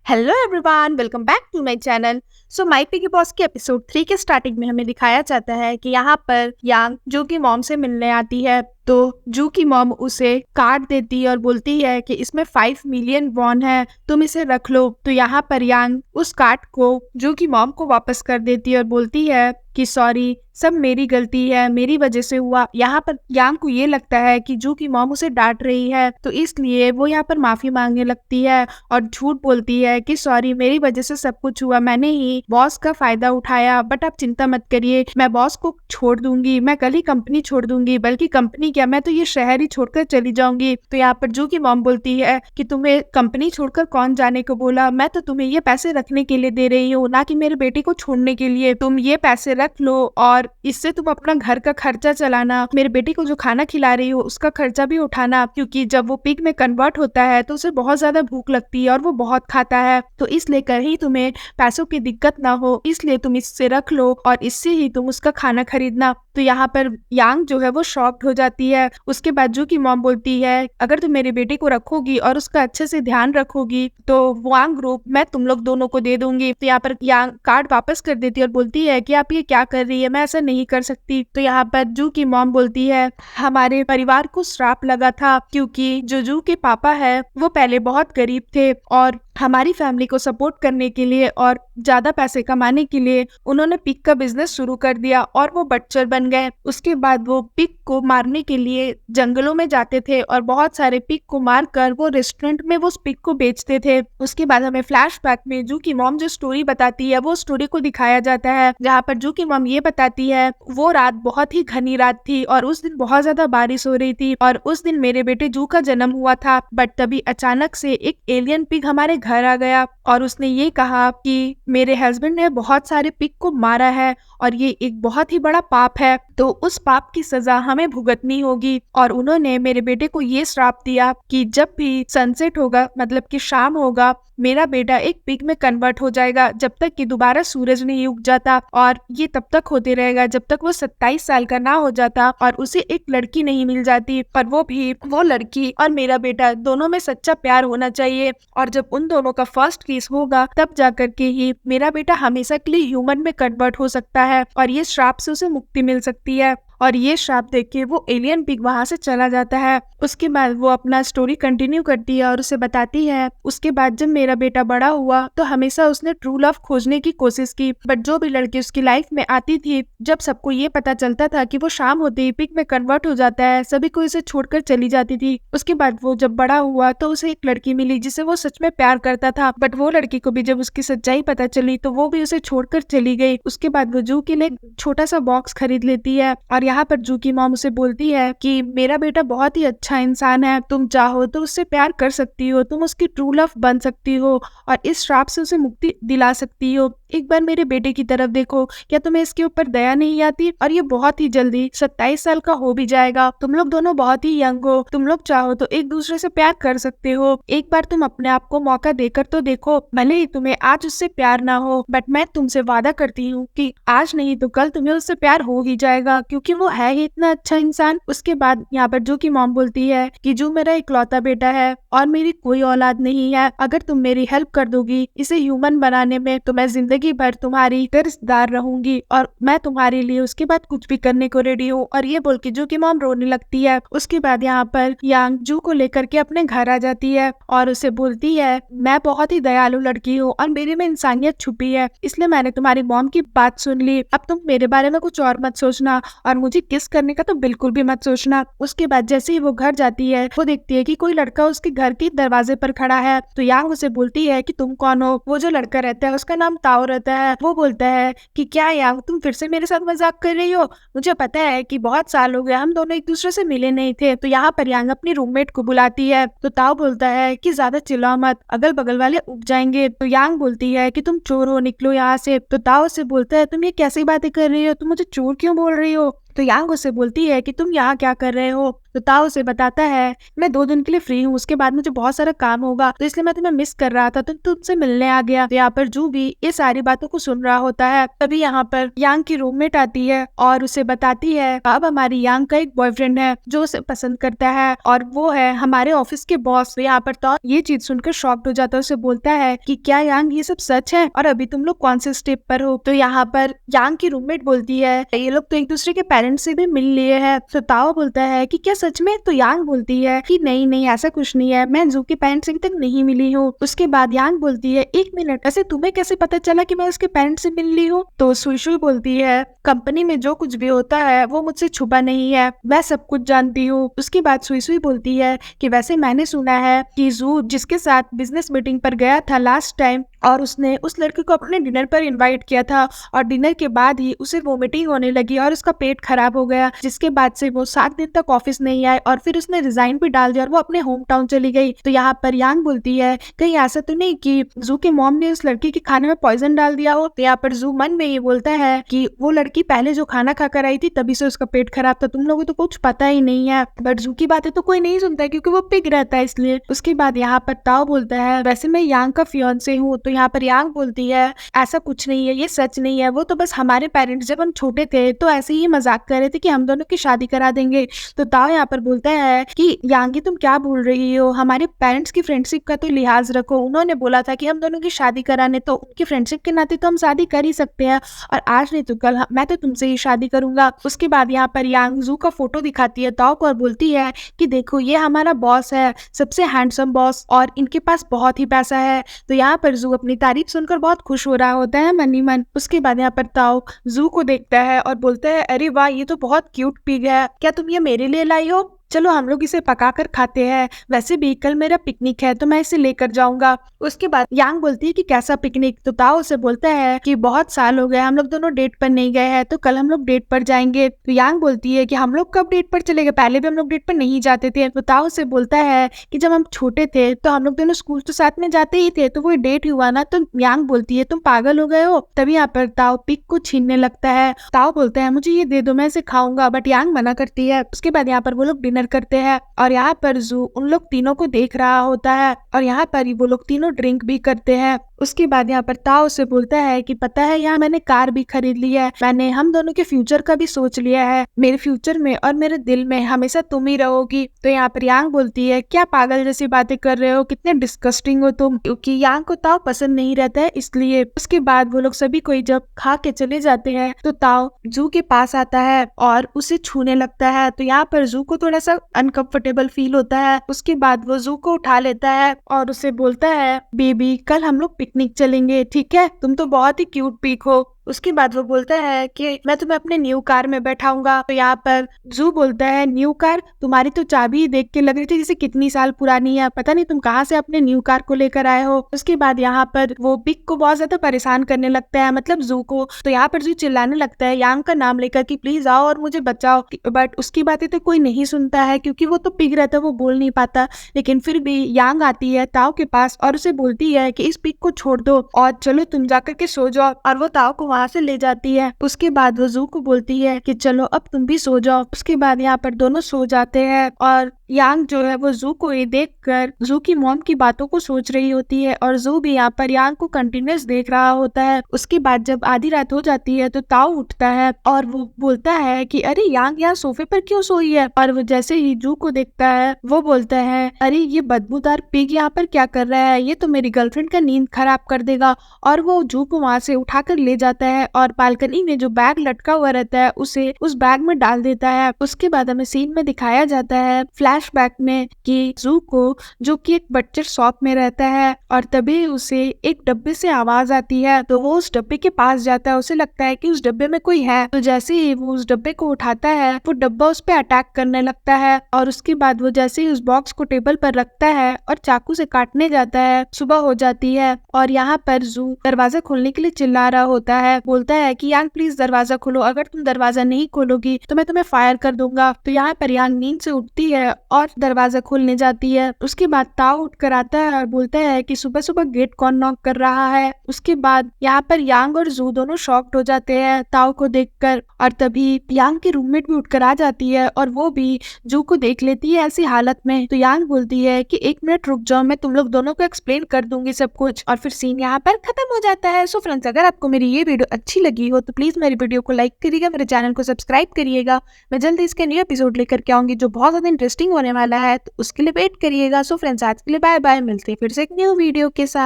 Hello everyone, welcome back to my channel. So my piggy boss के episode 3 के starting में हमें दिखाया जाता है कि यहाँ पर यांग जू की मॉम से मिलने आती है। तो जू की मॉम उसे कार्ड देती है और बोलती है कि इसमें 5 मिलियन वॉन है, तुम इसे रख लो। तो यहाँ पर यांग उस कार्ड को जू की मॉम को वापस कर देती है और बोलती है कि सॉरी, सब मेरी गलती है, मेरी वजह से हुआ। यहाँ पर यांग को ये लगता है कि जू की मॉम उसे डांट रही है, तो इसलिए वो यहाँ पर माफी मांगने लगती है और झूठ बोलती है कि सॉरी, मेरी वजह से सब कुछ हुआ, मैंने ही बॉस का फायदा उठाया। बट आप चिंता मत करिए, मैं बॉस को छोड़ दूंगी, मैं कल ही कंपनी छोड़ दूंगी, बल्कि कंपनी क्या, मैं तो ये शहर ही छोड़कर चली जाऊंगी। तो यहाँ पर जू की मॉम बोलती है कि तुम्हें कंपनी छोड़कर कौन जाने को बोला, मैं तो तुम्हें ये पैसे रखने के लिए दे रही हूँ, ना कि मेरे बेटे को छोड़ने के लिए। तुम ये पैसे रख लो और इससे तुम अपना घर का खर्चा चलाना, मेरे बेटे को जो खाना खिला रही हो उसका खर्चा भी उठाना, क्योंकि जब वो पिग में कन्वर्ट होता है तो उसे बहुत ज्यादा भूख लगती है और वो बहुत खाता है। तो इसलिए कहीं तुम्हें पैसों की दिक्कत ना हो, इसलिए तुम इससे रख लो और इससे ही तुम उसका खाना खरीदना। तो यहाँ पर यांग जो है वो शॉक्ड हो जाती है। उसके बाद जू की मॉम बोलती है अगर तुम मेरे बेटे को रखोगी और उसका अच्छे से ध्यान रखोगी तो वांग ग्रुप मैं तुम लोग दोनों को दे दूंगी। तो यहाँ पर यांग कार्ड वापस कर देती है और बोलती है कि आप ये क्या कर रही है, मैं ऐसा नहीं कर सकती। तो यहाँ पर जू की मॉम बोलती है हमारे परिवार को श्राप लगा था, क्योंकि जो जू के पापा है वो पहले बहुत गरीब थे और हमारी फैमिली को सपोर्ट करने के लिए और ज्यादा पैसे कमाने के लिए उन्होंने पिग का बिजनेस शुरू कर दिया और वो बटचर बन गए। उसके बाद वो पिग को मारने के लिए जंगलों में जाते थे और बहुत सारे पिग को मारकर वो रेस्टोरेंट में वो पिग को बेचते थे। उसके बाद हमें फ्लैशबैक में जू की मॉम जो स्टोरी बताती है वो स्टोरी को दिखाया जाता है, जहाँ पर जू की मॉम ये बताती है वो रात बहुत ही घनी रात थी और उस दिन बहुत ज्यादा बारिश हो रही थी और उस दिन मेरे बेटे जू का जन्म हुआ था। बट तभी अचानक से एक एलियन पिग हमारे घर आ गया और उसने ये कहा कि मेरे हस्बैंड ने बहुत सारे पिग को मारा है और ये एक बहुत ही बड़ा पाप है, तो उस पाप की सजा हमें भुगतनी होगी। और उन्होंने मेरे बेटे को ये श्राप दिया कि जब भी सनसेट होगा, मतलब कि शाम होगा, मेरा बेटा एक पिग में कन्वर्ट हो जाएगा जब तक कि दोबारा सूरज नहीं उग जाता। और ये तब तक होते रहेगा जब तक वो 27 साल का ना हो जाता और उसे एक लड़की नहीं मिल जाती, पर वो लड़की और मेरा बेटा दोनों में सच्चा प्यार होना चाहिए। और जब उन दोनों का फर्स्ट किस होगा तब जाकर के ही मेरा बेटा हमेशा के लिए ह्यूमन में कन्वर्ट हो सकता है और ये श्राप से उसे मुक्ति मिल सकती है। और ये श्राप देख के वो एलियन पिग वहां से चला जाता है। उसके बाद वो अपना स्टोरी कंटिन्यू करती है और उसे बताती है उसके बाद जब मेरा बेटा बड़ा हुआ तो हमेशा उसने ट्रू लव खोजने की कोशिश की, बट जो भी लड़की उसकी लाइफ में आती थी, जब सबको ये पता चलता था कि वो शाम होते ही पिग में कन्वर्ट हो जाता है, सभी को इसे छोड़कर चली जाती थी। उसके बाद वो जब बड़ा हुआ तो उसे एक लड़की मिली जिसे वो सच में प्यार करता था, बट वो लड़की को भी जब उसकी सच्चाई पता चली तो वो भी उसे छोड़कर चली गई। उसके बाद वो जू के लिए छोटा सा बॉक्स खरीद लेती है और यहाँ पर जू की मॉम उसे बोलती है कि मेरा बेटा बहुत ही अच्छा इंसान है, तुम चाहो तो उससे प्यार कर सकती हो, तुम उसकी ट्रू लव बन सकती हो और इस श्राप से उसे मुक्ति दिला सकती हो। एक बार मेरे बेटे की तरफ देखो, क्या तुम्हें इसके ऊपर दया नहीं आती? और ये बहुत ही जल्दी 27 साल का हो भी जाएगा, तुम लोग दोनों बहुत ही यंग हो, तुम लोग चाहो तो एक दूसरे से प्यार कर सकते हो। एक बार तुम अपने आप को मौका देकर तो देखो, भले ही तुम्हें आज उससे प्यार ना हो, बट मैं तुमसे वादा करती हूँ कि आज नहीं तो कल तुम्हें उससे प्यार हो ही जाएगा, क्योंकि वो है ही इतना अच्छा इंसान। उसके बाद यहाँ पर जू की मॉम बोलती है कि जू मेरा इकलौता बेटा है और मेरी कोई औलाद नहीं है, अगर तुम मेरी हेल्प कर दोगी इसे ह्यूमन बनाने में तो मैं जिंदगी भर तुम्हारी कर्जदार रहूंगी और मैं तुम्हारे लिए उसके बाद कुछ भी करने को रेडी हूँ। और ये बोल के जू की मॉम रोने लगती है। उसके बाद यहाँ पर यांग जू को लेकर के अपने घर आ जाती है और उसे बोलती है मैं बहुत ही दयालु लड़की हूँ और मेरे में इंसानियत छुपी है, इसलिए मैंने तुम्हारी मॉम की बात सुन ली, अब तुम मेरे बारे में कुछ और मत सोचना और मुझे किस करने का तो बिल्कुल भी मत सोचना। उसके बाद जैसे ही वो घर जाती है वो देखती है कि कोई लड़का उसके घर के दरवाजे पर खड़ा है। तो यांग उसे बोलती है कि तुम कौन हो? वो जो लड़का रहता है उसका नाम ताओ रहता है। वो बोलता है कि क्या यांग, तुम फिर से मेरे साथ मजाक कर रही हो? मुझे पता है कि बहुत साल हो गए, हम दोनों एक दूसरे से मिले नहीं थे। तो यहाँ पर यांग अपनी रूममेट को बुलाती है। तो ताओ बोलता है कि ज्यादा चिल्लाओ मत, अगल बगल वाले उग जाएंगे। तो यांग बोलती है कि तुम चोर हो, निकलो यहाँ से। तो ताओ से बोलता है तुम ये कैसी बातें कर रही हो, तुम मुझे चोर क्यों बोल रही हो? तो यांग उसे बोलती है कि तुम यहाँ क्या कर रहे हो। तो ताओ उसे बताता है मैं 2 दिन के लिए फ्री हूँ, उसके बाद मुझे बहुत सारा काम होगा, तो इसलिए मैं तुम्हें मिस कर रहा था, तो तुमसे मिलने आ गया। तो यहाँ पर जू भी ये सारी बातों को सुन रहा होता है। तभी यहाँ पर यांग की रूममेट आती है और उसे बताती है अब हमारी यांग का एक बॉयफ्रेंड है जो उसे पसंद करता है और वो है हमारे ऑफिस के बॉस। तो यहाँ पर तो ये चीज सुनकर शॉक्ड हो जाता है। उसे बोलता है कि क्या यांग ये सब सच है और अभी तुम लोग कौन से स्टेप पर हो। तो यहाँ पर यांग की रूममेट बोलती है ये लोग तो एक दूसरे के पेरेंट्स से भी मिल लिए हैं। तो ताओ बोलता है कि क्या सच में। तो यांग बोलती है कि नहीं नहीं ऐसा कुछ नहीं है, मैं जू के पेरेंट्स से अभी तक नहीं मिली हूँ। उसके बाद यांग बोलती है 1 मिनट, ऐसे तुम्हें कैसे पता चला कि मैं उसके पेरेंट्स से मिल ली हूँ। तो सुई बोलती है कंपनी में जो कुछ भी होता है वो मुझसे छुपा नहीं है, मैं सब कुछ जानती हूँ। उसके बाद सुई बोलती है कि वैसे मैंने सुना है कि जू जिसके साथ बिजनेस मीटिंग पर गया था लास्ट टाइम और उसने उस लड़के को अपने डिनर पर इनवाइट किया था और डिनर के बाद ही उसे वोमिटिंग होने लगी और उसका पेट खराब हो गया, जिसके बाद से वो 7 दिन तक ऑफिस नहीं आए और फिर उसने रिजाइन भी डाल दिया और वो अपने होम टाउन चली गई। तो यहाँ पर यांग बोलती है कहीं ऐसा तो नहीं कि जू के मॉम ने उस लड़की के खाने में पॉइजन डाल दिया हो। तो यहाँ पर जू मन में ये बोलता है कि वो लड़की पहले जो खाना खाकर आई थी तभी से उसका पेट खराब था, तुम लोगों को तो कुछ पता ही नहीं है। बट जू की बातें तो कोई नहीं सुनता है क्योंकि वो पिग रहता है इसलिए। उसके बाद यहाँ पर ताओ बोलता है वैसे मैं यांग का फियांसे हूँ। तो यहाँ पर यांग बोलती है ऐसा कुछ नहीं है, ये सच नहीं है, वो तो बस हमारे पेरेंट्स जब हम छोटे थे तो ऐसे ही मजाक कर रहे थे कि हम दोनों की शादी करा देंगे। तो ताओ यहाँ पर बोलता है कि यांगी तुम क्या बोल रही हो, हमारे पेरेंट्स की फ्रेंडशिप का तो लिहाज रखो, उन्होंने बोला था कि हम दोनों की शादी कराने, तो उनकी फ्रेंडशिप के नाते तो हम शादी कर ही सकते हैं और आज नहीं तो कल मैं तो तुमसे ही शादी करूंगा। उसके बाद यहाँ पर यांग जू का फोटो दिखाती है ताओ को और बोलती है कि देखो ये हमारा बॉस है, सबसे हैंडसम बॉस और इनके पास बहुत ही पैसा है। तो यहाँ पर जू अपनी तारीफ सुनकर बहुत खुश हो रहा होता है मन ही मन। उसके बाद यहाँ पर ताओ जू को देखता है और बोलता है अरे वाह ये तो बहुत क्यूट पिग है, क्या तुम ये मेरे लिए लाई हो, चलो हम लोग इसे पकाकर खाते हैं, वैसे भी कल मेरा पिकनिक है तो मैं इसे लेकर जाऊंगा। उसके बाद यांग बोलती है कि कैसा पिकनिक। तो ताओ उसे बोलता है कि बहुत साल हो गए हम लोग दोनों डेट पर नहीं गए हैं, तो कल हम लोग डेट पर जाएंगे। तो यांग बोलती है कि हम लोग कब डेट पर चले गए, पहले भी हम लोग डेट पर नहीं जाते थे। तो ताओ उसे बोलता है कि जब हम छोटे थे तो हम लोग दोनों स्कूल तो साथ में जाते ही थे, तो वो डेट हुआ ना। तो यांग बोलती है तुम पागल हो गए हो। तभी यहाँ पर ताओ पिक को छीनने लगता है। ताओ बोलता है मुझे ये दे दो, मैं इसे खाऊंगा, बट यांग मना करती है। उसके बाद यहाँ पर वो लोग करते हैं और यहाँ पर जू उन लोग तीनों को देख रहा होता है और यहाँ पर ही वो लोग तीनों ड्रिंक भी करते हैं। उसके बाद यहाँ पर ताओ से बोलता है कि पता है यहाँ मैंने कार भी खरीद ली है, मैंने हम दोनों के फ्यूचर का भी सोच लिया है, मेरे फ्यूचर में और मेरे दिल में हमेशा तुम ही रहोगी। तो यहाँ पर यांग बोलती है क्या पागल जैसी बातें कर रहे हो, कितने डिस्कस्टिंग हो तुम, क्योंकि यांग को ताओ पसंद नहीं रहता है इसलिए। उसके बाद वो लोग सभी कोई जब खा के चले जाते हैं तो ताओ जू के पास आता है और उसे छूने लगता है। तो यहाँ पर जू को थोड़ा सा अनकंफर्टेबल फील होता है। उसके बाद वो जू को उठा लेता है और उसे बोलता है बेबी कल हम लोग पिकनिक चलेंगे, ठीक है, तुम तो बहुत ही क्यूट पिक हो। उसके बाद वो बोलता है कि मैं तुम्हें अपने न्यू कार में बैठाऊंगा। तो यहाँ पर जू बोलता है न्यू कार, तुम्हारी तो चाबी देख के लग रही थी जैसे कितनी साल पुरानी है, पता नहीं तुम कहाँ से अपने न्यू कार को लेकर आए हो। उसके बाद यहाँ पर वो पिक को बहुत ज्यादा परेशान करने लगता है, मतलब जू को। तो यहाँ पर जू चिल्लाने लगता है यांग का नाम लेकर कि प्लीज आओ और मुझे बचाओ, बट उसकी बातें तो कोई नहीं सुनता है क्योंकि वो तो पिग रहता है, वो बोल नहीं पाता। लेकिन फिर भी यांग आती है ताओ के पास और उसे बोलती है कि इस पिग को छोड़ दो और चलो तुम जाकर के सो जाओ, और वो ताओ को वहां से ले जाती है। उसके बाद वो जू को बोलती है कि चलो अब तुम भी सो जाओ। उसके बाद यहाँ पर दोनों सो जाते हैं और यांग जो है वो जू को ये देखकर जू की मॉम की बातों को सोच रही होती है और जू भी यहाँ पर यांग को कंटिन्यूअस देख रहा होता है। उसके बाद जब आधी रात हो जाती है तो ताओ उठता है और वो बोलता है कि अरे यांग यहाँ सोफे पर क्यों सोई है, और वो जैसे ही जू को देखता है वो बोलता है अरे ये बदबूदार पिग यहाँ पर क्या कर रहा है, ये तो मेरी गर्लफ्रेंड का नींद खराब कर देगा। और वो जू को वहां से उठाकर ले जाता है और बालकनी में जो बैग लटका हुआ रहता है उसे उस बैग में डाल देता है। उसके बाद हमें सीन में दिखाया जाता है फ्लैशबैक में कि जू को जो कि एक बटलर शॉप में रहता है और तभी उसे एक डब्बे से आवाज आती है। तो वो उस डब्बे के पास जाता है, उसे लगता है कि उस डब्बे में कोई है। तो जैसे ही वो उस डब्बे को उठाता है वो डब्बा उस पर अटैक करने लगता है और उसके बाद वो जैसे ही उस बॉक्स को टेबल पर रखता है और चाकू से काटने जाता है, सुबह हो जाती है और यहाँ पर जू दरवाजा खोलने के लिए चिल्ला रहा होता है। है, बोलता है कि यांग प्लीज दरवाजा खोलो, अगर तुम दरवाजा नहीं खोलोगी तो मैं तुम्हें फायर कर दूंगा। तो यहाँ पर यांग नींद से उठती है और दरवाजा खोलने जाती है। उसके बाद ताओ उठ कर आता है और बोलता है कि सुबह सुबह गेट कौन नॉक कर रहा है। उसके बाद यहाँ पर यांग और जू दोनों शॉक्ड हो जाते हैं ताओ को देखकर, और तभी यांग की रूममेट भी उठकर आ जाती है और वो भी जू को देख लेती है ऐसी हालत में। तो यांग बोलती है कि 1 मिनट रुक जाओ, मैं तुम लोग दोनों को एक्सप्लेन कर दूंगी सब कुछ, और फिर सीन यहाँ पर खत्म हो जाता है। सो फ्रेंड्स, अगर आपको मेरी ये वीडियो अच्छी लगी हो तो प्लीज मेरी वीडियो को लाइक करिएगा, मेरे चैनल को सब्सक्राइब करिएगा। मैं जल्दी इसके न्यू एपिसोड लेकर के आऊंगी जो बहुत ज्यादा इंटरेस्टिंग होने वाला है, तो उसके लिए वेट करिएगा। सो फ्रेंड्स, आज के लिए बाय बाय, मिलते हैं फिर से एक न्यू वीडियो के साथ।